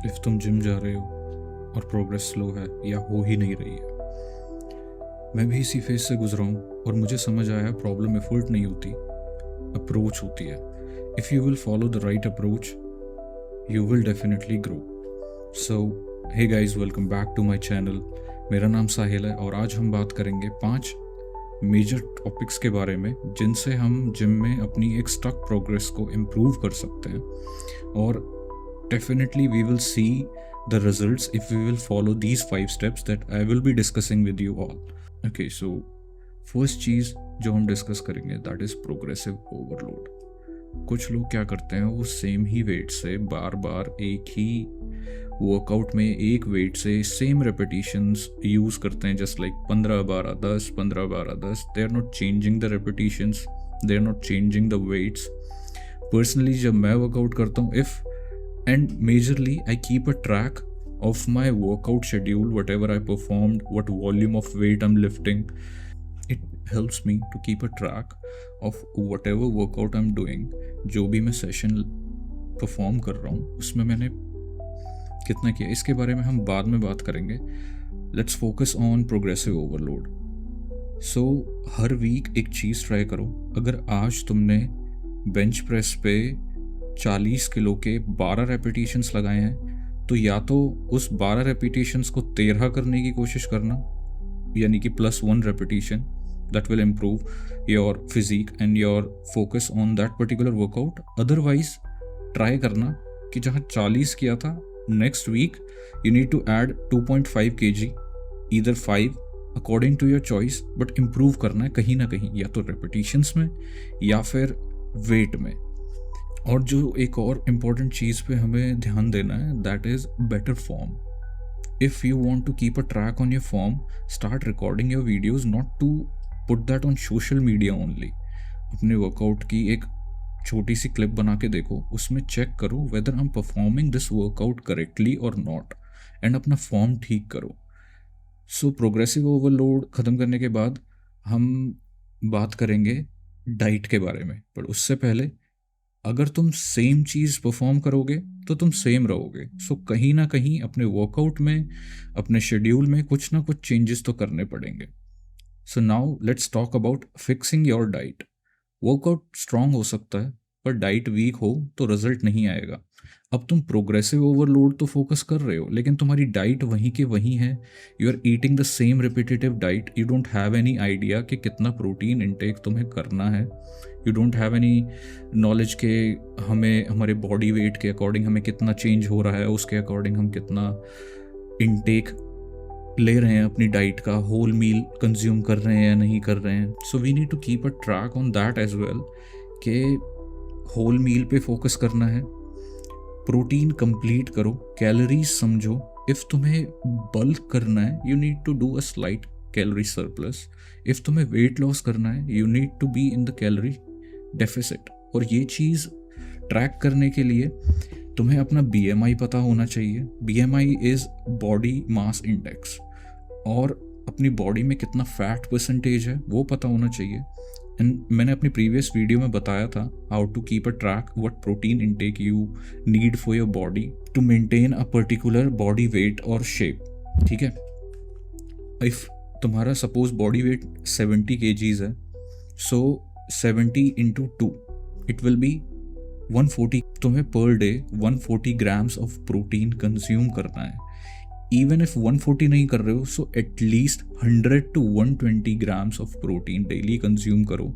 If तुम gym जा रहे हो और प्रोग्रेस स्लो है या हो ही नहीं रही है। मैं भी इसी फेज से गुजरा हूँ और मुझे समझ आया प्रॉब्लम एफर्ट नहीं होती, अप्रोच होती है। If you will follow the right approach you will definitely grow. So hey guys, welcome back to my channel. मेरा नाम साहिल है और आज हम बात करेंगे 5 मेजर टॉपिक्स के बारे में जिनसे हम जिम में अपनी एक स्टक प्रोग्रेस को इम्प्रूव कर सकते हैं और definitely we will see the results if we will follow these 5 steps that I will be discussing with you all. Okay, so first चीज़ जो हम डिस्कस करेंगे that is progressive overload. कुछ लोग क्या करते हैं, वो सेम ही वेट से बार बार एक ही वर्कआउट में एक वेट से सेम रेपिटेशंस यूज़ करते हैं, just like 15-12-10 15-12-10. They are not changing the repetitions, they are not changing the weights. Personally जब मैं वर्कआउट करता हूँ, and majorly I keep a track of my workout schedule, whatever I performed, what volume of weight I'm lifting. It helps me to keep a track of whatever workout I'm doing. जो भी मैं session perform कर रहा हूँ उसमें मैंने कितना किया, इसके बारे में हम बाद में बात करेंगे. Let's focus on progressive overload. So हर वीक एक चीज़ ट्राई करो. अगर आज तुमने बेंच प्रेस पे 40 किलो के 12 रेपिटेशंस लगाए हैं, तो या तो उस 12 रेपिटेशंस को 13 करने की कोशिश करना, यानी कि +1 repetition. That will improve your physique and your focus on that particular workout. Otherwise try करना कि जहाँ 40 किया था, next week you need to add 2.5 kg, either 5 according to your choice, but improve करना है कहीं ना कहीं, या तो रेपिटेशंस में या फिर वेट में. और जो एक और इम्पॉर्टेंट चीज़ पे हमें ध्यान देना है, that is better form. If you want to keep a track on your form, start recording your videos, not to put that on social media only. अपने वर्कआउट की एक छोटी सी क्लिप बना के देखो, उसमें चेक करो whether I am performing this workout correctly और नॉट, एंड अपना फॉर्म ठीक करो. सो प्रोग्रेसिव ओवरलोड ख़त्म करने के बाद हम बात करेंगे डाइट के बारे में, पर उससे पहले अगर तुम सेम चीज़ परफॉर्म करोगे तो तुम सेम रहोगे. सो कहीं ना कहीं अपने वर्कआउट में, अपने शेड्यूल में कुछ ना कुछ चेंजेस तो करने पड़ेंगे. So now let's talk about fixing your diet. Workout strong हो सकता है पर डाइट वीक हो तो रिजल्ट नहीं आएगा. अब तुम प्रोग्रेसिव ओवरलोड तो फोकस कर रहे हो, लेकिन तुम्हारी डाइट वहीं के वहीं है. You are eating the same repetitive diet. You don't have any idea कि कितना प्रोटीन इनटेक तुम्हें करना है. You don't have any knowledge के हमें हमारे बॉडी वेट के अकॉर्डिंग हमें कितना चेंज हो रहा है, उसके अकॉर्डिंग हम कितना इनटेक ले रहे हैं अपनी डाइट का, होल मील कंज्यूम कर रहे हैं या नहीं कर रहे हैं. So we need to keep a track on that as well कि होल मील पे फोकस करना है, प्रोटीन कंप्लीट करो, कैलोरीज समझो. इफ़ तुम्हें बल्क करना है, you need to do a slight calorie surplus. If तुम्हें वेट लॉस करना है, you need to be in the calorie deficit. और ये चीज़ ट्रैक करने के लिए तुम्हें अपना BMI पता होना चाहिए. BMI is body mass index. और अपनी बॉडी में कितना फैट परसेंटेज है वो पता होना चाहिए. एंड मैंने अपनी प्रीवियस वीडियो में बताया था how to keep a track what protein intake you need for your body to maintain a particular body weight और शेप. ठीक है, इफ़ तुम्हारा सपोज बॉडी वेट 70 kgs है, सो 70 × 2 इट विल बी 140. तुम्हें per day 140 grams of protein consume करना है. Even if 140 नहीं कर रहे हो, so at least 100 to 120 grams of protein daily consume करो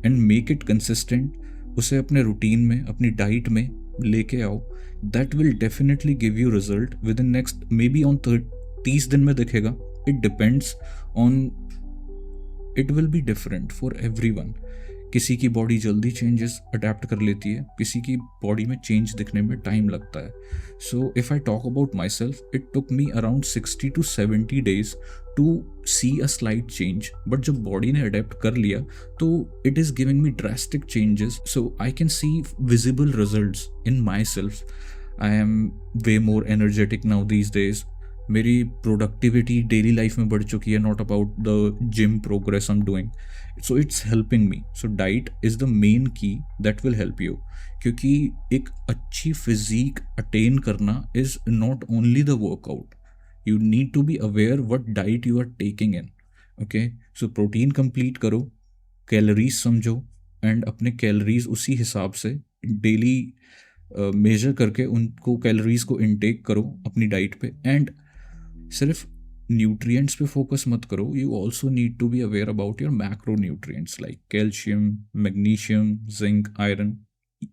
एंड मेक इट कंसिस्टेंट. उसे अपने रूटीन में, अपनी डाइट में लेके आओ. That will definitely give you result with in next may be on 30 दिन में दिखेगा. It depends on, it will be different for everyone. किसी की बॉडी जल्दी चेंजेस अडेप्ट कर लेती है, किसी की बॉडी में चेंज दिखने में टाइम लगता है. So if I talk about myself, it took me around 60 to 70 days to see a slight change. But जब बॉडी ने अडेप्ट कर लिया तो it is giving me drastic changes. So I can see visible results in myself. I am way more energetic now these days. मेरी productivity daily life में बढ़ चुकी है, not about the gym progress I am doing. So it's helping me. So diet is the main key that will help you, क्योंकि एक अच्छी physique attain करना is not only the workout. You need to be aware what diet you are taking in. Okay, so protein complete करो, calories समझो, and अपने calories उसी हिसाब से डेली मेजर करके उनको कैलोरीज को इनटेक करो अपनी डाइट पे. एंड सिर्फ न्यूट्रिएंट्स पे फोकस मत करो, you also need to be aware about your macronutrients like calcium, magnesium, zinc, iron.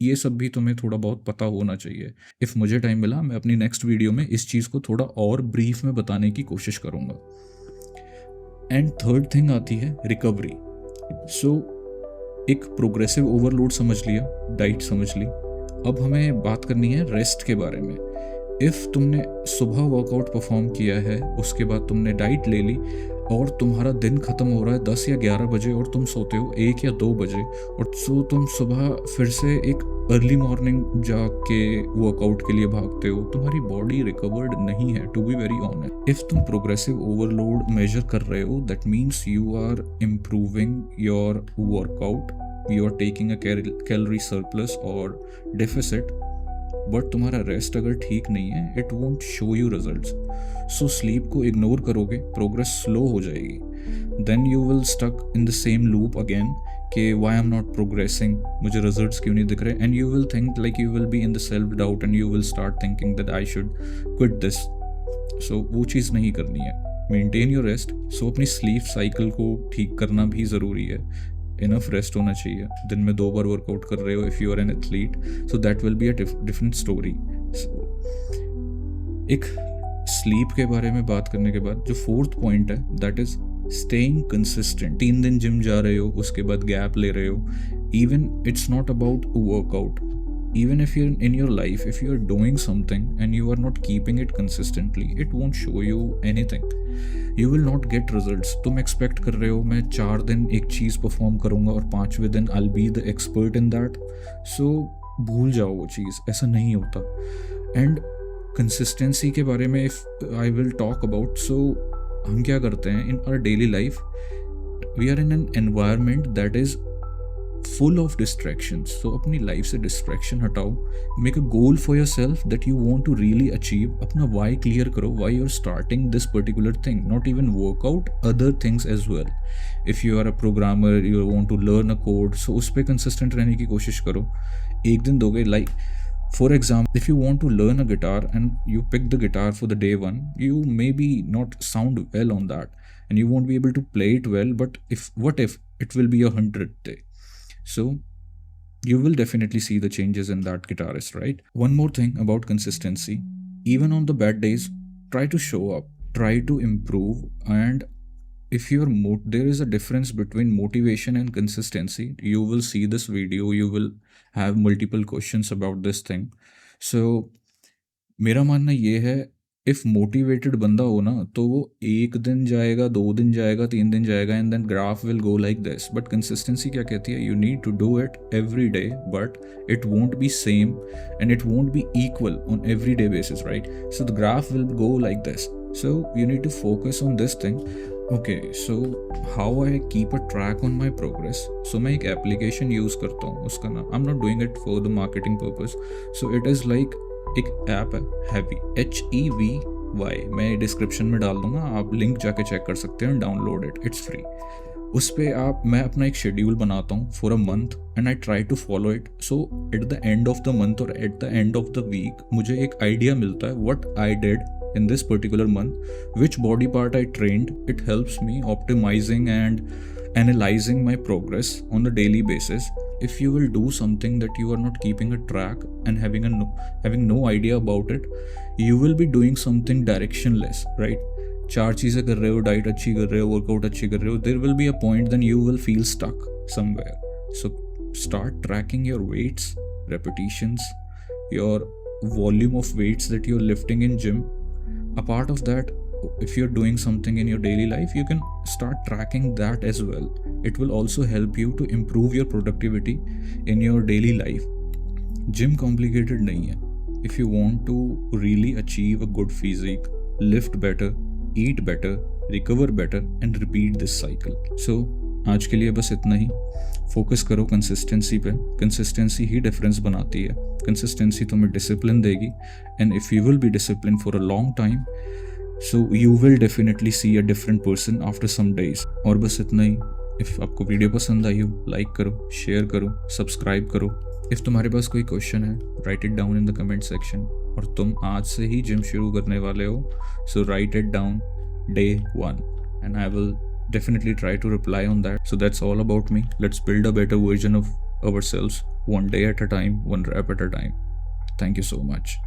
ये सब भी तुम्हें थोड़ा बहुत पता होना चाहिए. इफ़ मुझे टाइम मिला मैं अपनी नेक्स्ट वीडियो में इस चीज़ को थोड़ा और ब्रीफ में बताने की कोशिश करूँगा. एंड थर्ड थिंग आती है रिकवरी. सो एक प्रोग्रेसिव ओवरलोड समझ लिया, डाइट समझ ली, अब हमें बात करनी है रेस्ट के बारे में. इफ़ तुमने सुबह वर्कआउट परफॉर्म किया है, उसके बाद तुमने डाइट ले ली और तुम्हारा दिन ख़त्म हो रहा है 10 या 11 बजे और तुम सोते हो 1 या 2 बजे, और सो तुम सुबह फिर से एक अर्ली मॉर्निंग जाग के वर्कआउट के लिए भागते हो, तुम्हारी बॉडी रिकवर्ड नहीं है. To be very honest, if तुम प्रोग्रेसिव ओवरलोड मेजर कर रहे हो, that means you are improving your workout, you are taking a calorie surplus और डेफिसिट, बट तुम्हारा रेस्ट अगर ठीक नहीं है, it won't show you results. So sleep को इग्नोर करोगे, प्रोग्रेस स्लो हो जाएगी. Then you will stuck in the same loop again कि why I am not progressing, मुझे रिजल्ट्स क्यों नहीं दिख रहे. And you will think like you will be in the self doubt and you will start thinking that I should quit this. So वो चीज़ नहीं करनी है. Maintain your rest. सो अपनी स्लीप साइकिल को ठीक करना भी ज़रूरी है. इनफ रेस्ट होना चाहिए. दिन में 2 बार वर्कआउट कर रहे हो if you are an athlete, so that will be a different story. एक स्लीप के बारे में बात करने के बाद जो फोर्थ पॉइंट है, दैट इज स्टेइंग कंसिस्टेंट. 3 दिन जिम जा रहे हो, उसके बाद गैप ले रहे हो, even it's not about workout. Even if you're in your life, if you're doing something and you are not keeping it consistently, it won't show you anything. You will not get results. तुम expect कर रहे हो मैं 4 दिन एक चीज़ perform करूँगा और 5वें दिन I'll be the expert in that. So भूल जाओ वो चीज़, ऐसा नहीं होता. एंड कंसिस्टेंसी के बारे में if I will talk about, so हम क्या करते हैं in our daily life, we are in an environment that is full of distractions. So अपनी लाइफ से डिस्ट्रैक्शन हटाओ. Make a goal for yourself that you want to really achieve. अपना why clear करो, why you are starting this particular thing, not even workout, other things as well. If you are a programmer, you want to learn a code, so उस पर consistent रहने की कोशिश करो. एक दिन दोगे, like for example, if you want to learn a guitar and you pick the guitar for the day 1, you may be not sound well on that and you won't be able to play it well, but what if it will be your 100th day? So you will definitely see the changes in that guitarist, right? One more thing about consistency, even on the bad days, try to show up, try to improve. And if you're there is a difference between motivation and consistency. You will see this video, you will have multiple questions about this thing. So मेरा मानना ये है, if motivated बंदा हो ना, तो वो 1 दिन जाएगा, 2 दिन जाएगा, 3 दिन जाएगा, and then graph will go like this. But consistency क्या कहती है, you need to do it every day, but it won't be same and it won't be equal on every day basis, right? So the graph will go like this. So you need to focus on this thing. Okay, so how I keep a track on my progress. So मैं एक application use करता हूँ, उसका नाम, आई am not doing it for the marketing purpose. So it is like एक app है, heavy, HEVY. मैं description में डाल दूंगा, आप लिंक जाके चेक कर सकते हैं, डाउनलोड इट, इट्स फ्री. उस पर मैं अपना एक शेड्यूल बनाता हूँ for a month and I try to follow it. So at the end of the month और at the end of the week मुझे एक आइडिया मिलता है what I did in this particular month, which body part I trained. It helps me optimizing and analyzing my progress on the daily basis. If you will do something that you are not keeping a track and having no idea about it, you will be doing something directionless, right? 4 चीज़ें कर रहे हो, diet अच्छी कर रहे हो, workout अच्छी कर रहे हो, there will be a point then you will feel stuck somewhere. So start tracking your weights, repetitions, your volume of weights that you're lifting in gym. A part of that, if you're doing something in your daily life, you can start tracking that as well. It will also help you to improve your productivity in your daily life. Gym complicated नहीं है. If you want to really achieve a good physique, lift better, eat better, recover better and repeat this cycle. So आज के लिए बस इतना ही. Focus करो consistency पे. कंसिस्टेंसी ही डिफरेंस बनाती है. कंसिस्टेंसी तुम्हें डिसिप्लिन देगी, and if you will be discipline for a long time, so you will definitely see a different person after some days. और बस इतना ही. इफ़ आपको वीडियो पसंद आई हो, लाइक करो, शेयर करो, सब्सक्राइब करो. इफ़ तुम्हारे पास कोई क्वेश्चन है, right it down in the comment section. और तुम आज से ही जिम शुरू करने वाले हो, so write it down day 1 and I will definitely try to reply on that. So that's all about me. Let's build a better version of ourselves, one day at a time, one rep at a time. Thank you so much.